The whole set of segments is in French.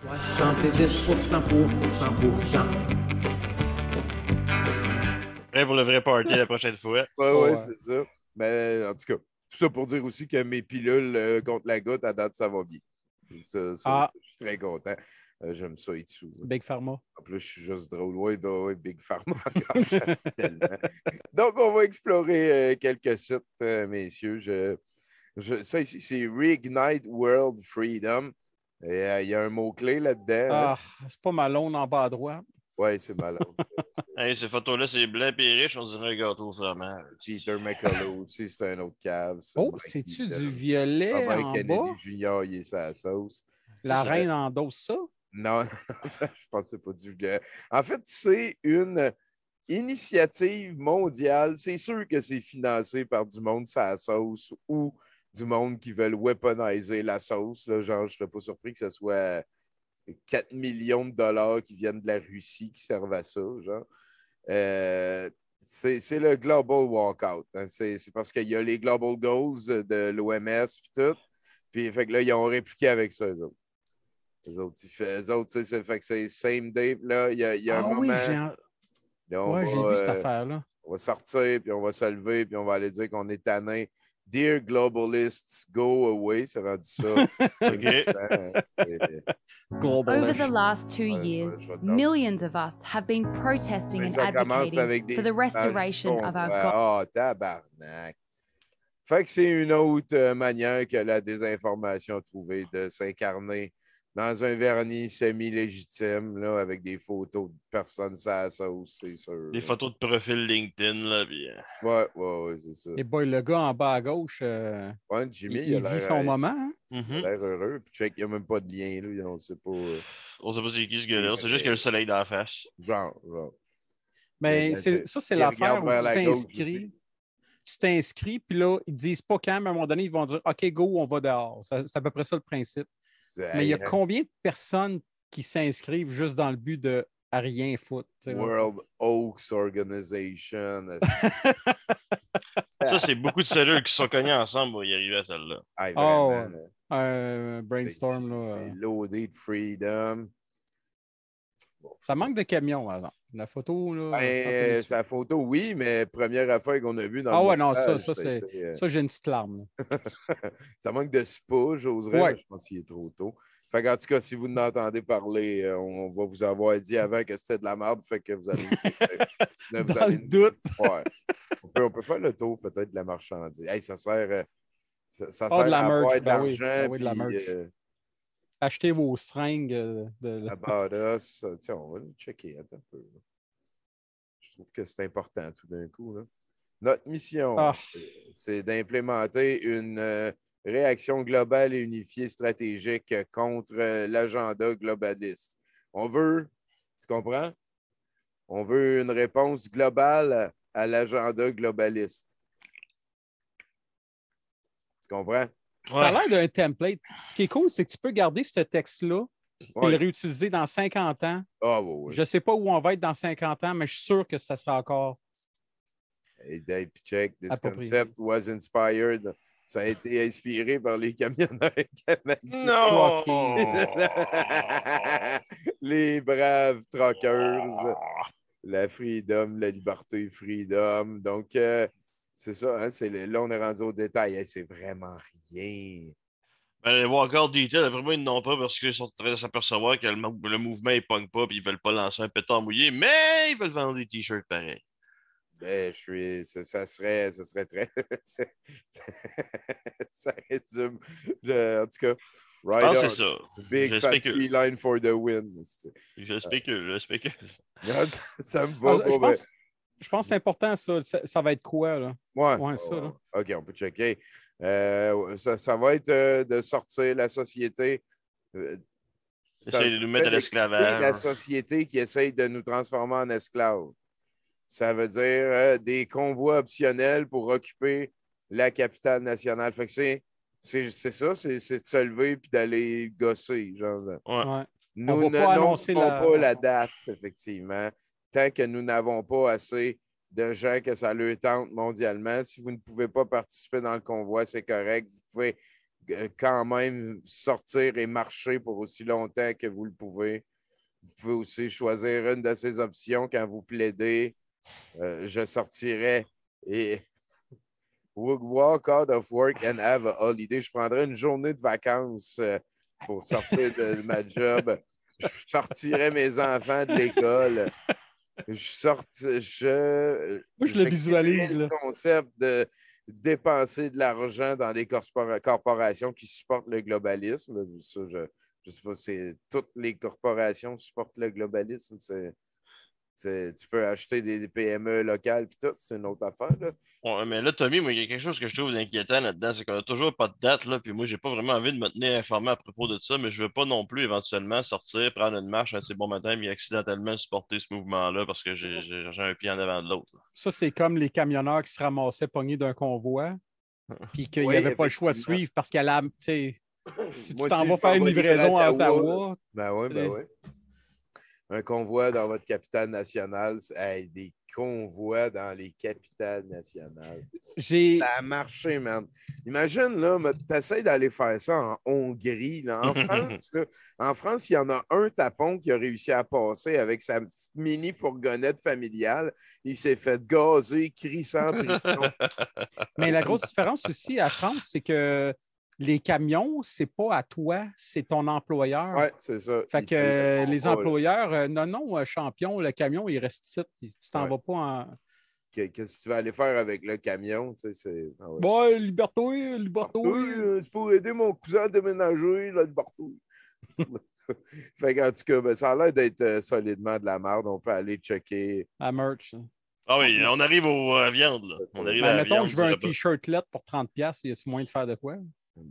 Prêt pour le vrai party la prochaine fois. Ouais, c'est ça. Mais en tout cas, tout ça pour dire aussi que mes pilules contre la goutte, à date, ça va bien. Je suis très content. J'aime ça et tout. Big Pharma. En plus, je suis juste drôle. Oui, Big Pharma. Donc, on va explorer quelques sites, messieurs. Ça ici, c'est Reignite World Freedom. Il y a un mot-clé là-dedans. C'est pas Malone en bas à droite. Oui, c'est Malone. Hey, cette photo-là, c'est blanc et riche, on dirait un gâteau au fromage. Peter McCullough aussi, c'est un autre cave. C'est-tu du violet en Kennedy bas? Junior, il est sa sauce. La reine endosse ça? Non, je pense que c'est pas du violet. En fait, c'est une initiative mondiale. C'est sûr que c'est financé par du monde sa sauce ou du monde qui veulent weaponiser la sauce. Là. Genre, je ne serais pas surpris que ce soit 4 millions de dollars qui viennent de la Russie qui servent à ça. Genre. C'est le Global Walkout. Hein. C'est parce qu'il y a les Global Goals de l'OMS et tout. Puis, fait que là, ils ont répliqué avec ça, eux autres. Eux autres, fait que c'est same day. Là, il y a un moment. Oui, j'ai vu cette affaire-là. On va sortir, puis on va se lever, puis on va aller dire qu'on est tanné. Dear globalists, go away. C'est rendu ça. Over the last 2 years, millions of us have been protesting and advocating for the restoration of our God. Tabarnak. Fait que c'est une autre manière que la désinformation a trouvé de s'incarner dans un vernis semi-légitime, là, avec des photos de personnes sur la sauce, c'est sûr. Des photos de profil LinkedIn, là, bien. Ouais, c'est ça. Et boy, le gars en bas à gauche, Jimmy, il vit son moment. Hein? Il a l'air heureux. Puis check, il n'y a même pas de lien, là. On ne sait pas. On sait pas c'est qui ce gars-là. C'est juste qu'il y a le soleil dans la face. Genre. Mais ça, c'est l'affaire où tu t'inscris. Tu t'inscris, puis là, ils ne disent pas quand, mais à un moment donné, ils vont dire OK, go, on va dehors. C'est à peu près ça le principe. Mais il y a combien de personnes qui s'inscrivent juste dans le but de à rien foutre? World Oaks Organization. Ça, c'est beaucoup de cellules qui sont cognées ensemble pour y arriver à celle-là. Un brainstorm. Là, c'est loaded freedom. Ça manque de camions avant. La photo, là. La photo, oui, mais première affaire qu'on a vue dans le montage, ça, j'ai une petite larme. Ça manque de spa, j'oserais, mais je pense qu'il est trop tôt. Fait qu'en tout cas, si vous n'entendez parler, on va vous avoir dit avant que c'était de la merde, fait que vous allez... dans le doute. Ouais. On peut faire le tour peut-être de la marchandise. Hey, ça sert de la à merch, avoir de l'argent. de la merch. Achetez vos seringues. About us. Tiens, on va le checker. Attends un peu. Je trouve que c'est important tout d'un coup. Là. Notre mission, c'est d'implémenter une réaction globale et unifiée stratégique contre l'agenda globaliste. On veut, tu comprends? On veut une réponse globale à l'agenda globaliste. Tu comprends? Ça a l'air d'un template. Ce qui est cool, c'est que tu peux garder ce texte-là et le réutiliser dans 50 ans. Je ne sais pas où on va être dans 50 ans, mais je suis sûr que ça sera encore. Hey Dave, check. This concept was inspired. Ça a été inspiré par les camionneurs canadiens. Non! Les braves truckers. La freedom, la liberté, freedom. Donc, c'est ça, hein, là, on est rendu au détail. Hey, c'est vraiment rien. Ben, les Walkout Detail, après moi, ils n'ont pas parce qu'ils sont en train de s'apercevoir que le mouvement ne pogne pas et ils ne veulent pas lancer un pétard mouillé, mais ils veulent vendre des t-shirts pareils. Ben, ça serait très. Ça résume. En tout cas, right on. C'est ça. Big fat line for the win. Je spécule. Ça me va. Je pense que c'est important, ça. Ça va être quoi, là? Ouais, ça, là. OK, on peut checker. Ça va être de sortir la société. Essayer de nous mettre à l'esclavage. La société qui essaye de nous transformer en esclaves. Ça veut dire des convois optionnels pour occuper la capitale nationale. Fait que c'est ça, c'est de se lever et d'aller gosser. Genre. Ouais. Nous n'annoncons pas la date, effectivement, tant que nous n'avons pas assez de gens que ça leur tente mondialement. Si vous ne pouvez pas participer dans le convoi, c'est correct. Vous pouvez quand même sortir et marcher pour aussi longtemps que vous le pouvez. Vous pouvez aussi choisir une de ces options quand vous plaidez. Je sortirais et would walk out of work and have a holiday. Je prendrais une journée de vacances pour sortir de ma job. Je sortirais mes enfants de l'école. Moi, je le visualise. Le concept de dépenser de l'argent dans des corporations qui supportent le globalisme. Ça, je ne sais pas si toutes les corporations supportent le globalisme. Tu peux acheter des PME locales puis tout, c'est une autre affaire. Là. Ouais, mais là, Tommy, moi, il y a quelque chose que je trouve inquiétant là-dedans, c'est qu'on n'a toujours pas de date, là, puis moi, j'ai pas vraiment envie de me tenir informé à propos de ça, mais je veux pas non plus éventuellement sortir, prendre une marche un assez bon matin et accidentellement supporter ce mouvement-là parce que j'ai un pied en avant de l'autre. Ça, c'est comme les camionneurs qui se ramassaient pognés d'un convoi, puis qu'il n'y avait pas le choix de suivre parce qu'elle a, si tu t'en vas faire une livraison à Ottawa. Ben oui. Un convoi dans votre capitale nationale. Des convois dans les capitales nationales. Ça a marché, man. Imagine, là, tu essaies d'aller faire ça en Hongrie. Là. En France, il y en a un tapon qui a réussi à passer avec sa mini fourgonnette familiale. Il s'est fait gazer, crissant prison. Mais la grosse différence aussi à France, c'est que les camions, c'est pas à toi, c'est ton employeur. Oui, c'est ça. Fait que les employeurs, non, champion, le camion, il reste ici. Tu t'en vas pas en. Qu'est-ce que tu vas aller faire avec le camion? Tu sais, c'est... Bon, liberto. C'est pour aider mon cousin à déménager, là, liberto. Fait qu'en tout cas, ça a l'air d'être solidement de la merde. On peut aller checker. À merch. Ah oui, on arrive aux viandes, là. On arrive à la mettons viande, que je veux un t-shirt LED pour 30$, y a-tu moyen de faire de quoi?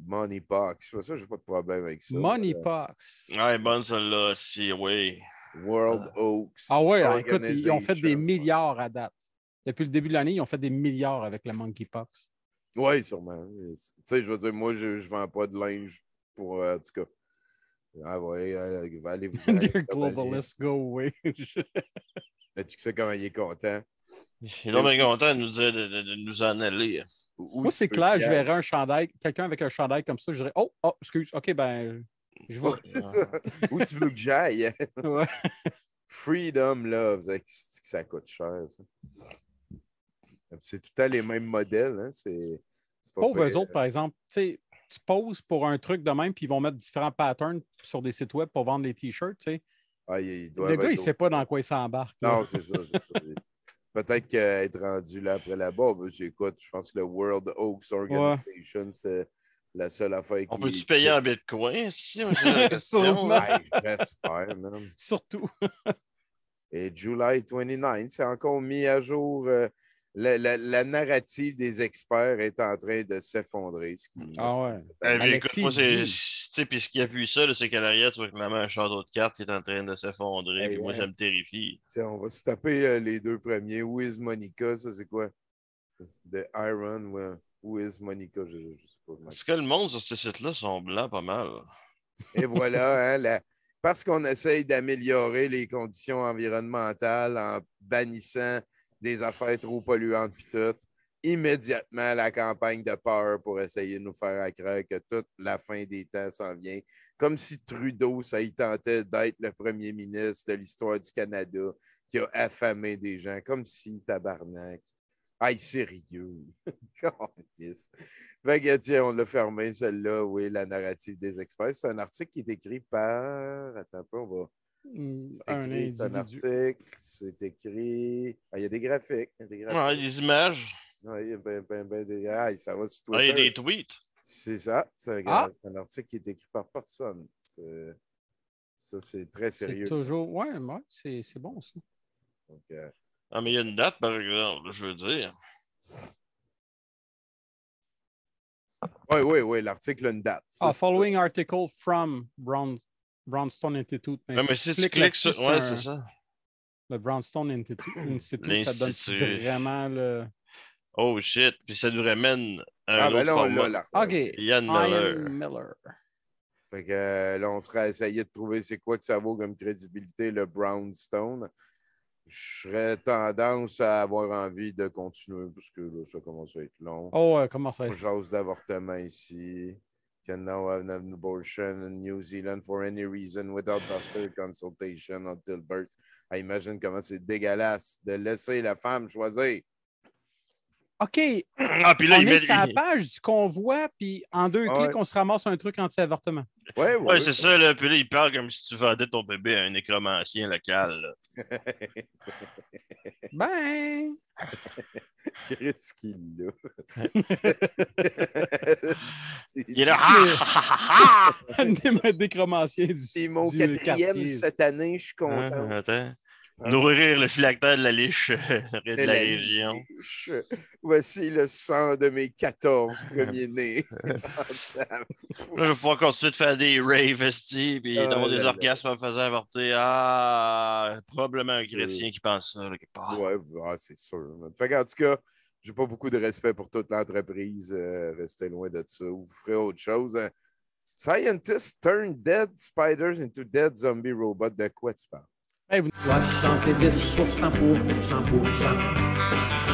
Moneypox. C'est ça, j'ai pas de problème avec ça. Moneypox. Ouais, bonne celle-là, si, oui. World Oaks. Ah ouais, écoute, ils ont fait des milliards à date. Depuis le début de l'année, ils ont fait des milliards avec le monkeypox. Oui, sûrement. Tu sais, je veux dire, moi, je ne vends pas de linge pour, en tout cas. Ah ouais, allez vous Dear globalist, go away. Tu sais comment il est content. Il est bien content de nous dire de nous en aller. Moi, c'est clair, je verrais un chandail, quelqu'un avec un chandail comme ça, je dirais oh, excuse, OK, ben, je vais. C'est ça. Où tu veux que j'aille? Ouais. Freedom Love, ça coûte cher, ça. C'est tout le temps les mêmes modèles. Hein? C'est pauvres eux autres, par exemple, tu poses pour un truc de même, puis ils vont mettre différents patterns sur des sites web pour vendre les t-shirts. Le gars, il ne sait pas dans quoi il s'embarque. Non, c'est ça. Peut-être qu'être rendu là après là-bas, écoute, je pense que le World Oaks Organization, c'est la seule affaire qui... On peut-tu payer en bitcoin ici? J'espère, même. Surtout. Et July 29, c'est encore mis à jour. La narrative des experts est en train de s'effondrer. Écoute, moi, puis ce qui appuie ça, c'est qu'à l'arrière, tu vois clairement un château de cartes qui est en train de s'effondrer. Puis moi, ça me terrifie. On va se taper les deux premiers. Who is Monica? Ça, c'est quoi? The Iron. Who is Monica? Je sais pas. Est-ce que le monde sur ce site-là sont blancs pas mal? Et voilà, hein, parce qu'on essaye d'améliorer les conditions environnementales en bannissant des affaires trop polluantes puis tout. Immédiatement, la campagne de peur pour essayer de nous faire croire que toute la fin des temps s'en vient. Comme si Trudeau, ça y tentait d'être le premier ministre de l'histoire du Canada qui a affamé des gens. Comme si, tabarnak. Aïe, sérieux. Fait que, tiens, on l'a fermé, celle-là. Oui, la narrative des experts. C'est un article qui est écrit par... Attends un peu, on va... C'est un article, c'est écrit... Ah, il y a des graphiques. Ouais, des images. Ouais, il y a des... Ah, ça va sur Twitter. Ah, il y a des tweets. C'est ça. C'est un article qui est écrit par personne. Ça, c'est très sérieux. C'est toujours... Ouais, c'est bon, ça. Donc, ah, mais il y a une date, par exemple, je veux dire. Oui, l'article a une date. Following article from Brownstone Institute. Mais si tu cliques sur... Ouais, c'est ça. Le Brownstone Institute, ça donne vraiment le... Oh shit, puis ça nous ramène un autre format. OK, Ian Miller. Fait que là, on serait essayé de trouver c'est quoi que ça vaut comme crédibilité, le Brownstone. Je serais tendance à avoir envie de continuer parce que là, ça commence à être long. Oh, comment ça va être? J'ose d'avortement ici. can now have an abortion in New Zealand for any reason without doctor consultation until birth. Imagine comment c'est dégueulasse de laisser la femme choisir. OK. Ah, puis là, on est sur la page du convoi, puis en 2 clics, on se ramasse un truc anti-avortement. Ouais, c'est ça. Là. Puis là, il parle comme si tu vendais ton bébé à un nécromancien local. Ben... Qu'est-ce qu'il a? Il est là. Un nécromancien c'est mon 4e cette année, je suis content. Attends. Nourrir le phylactère de la liche de la région. Voici le sang de mes 14 premiers-nés. Là, je vais pouvoir continuer de faire des raves, puis d'avoir des orgasmes en me faisant avorter. Ah, probablement un chrétien qui pense ça, quelque part. Ouais, c'est sûr. Fait en tout cas, j'ai pas beaucoup de respect pour toute l'entreprise. Restez loin de ça. Vous ferez autre chose. Hein. Scientists turn dead spiders into dead zombie robots. De quoi tu parles? Hey, 70% pour 100%.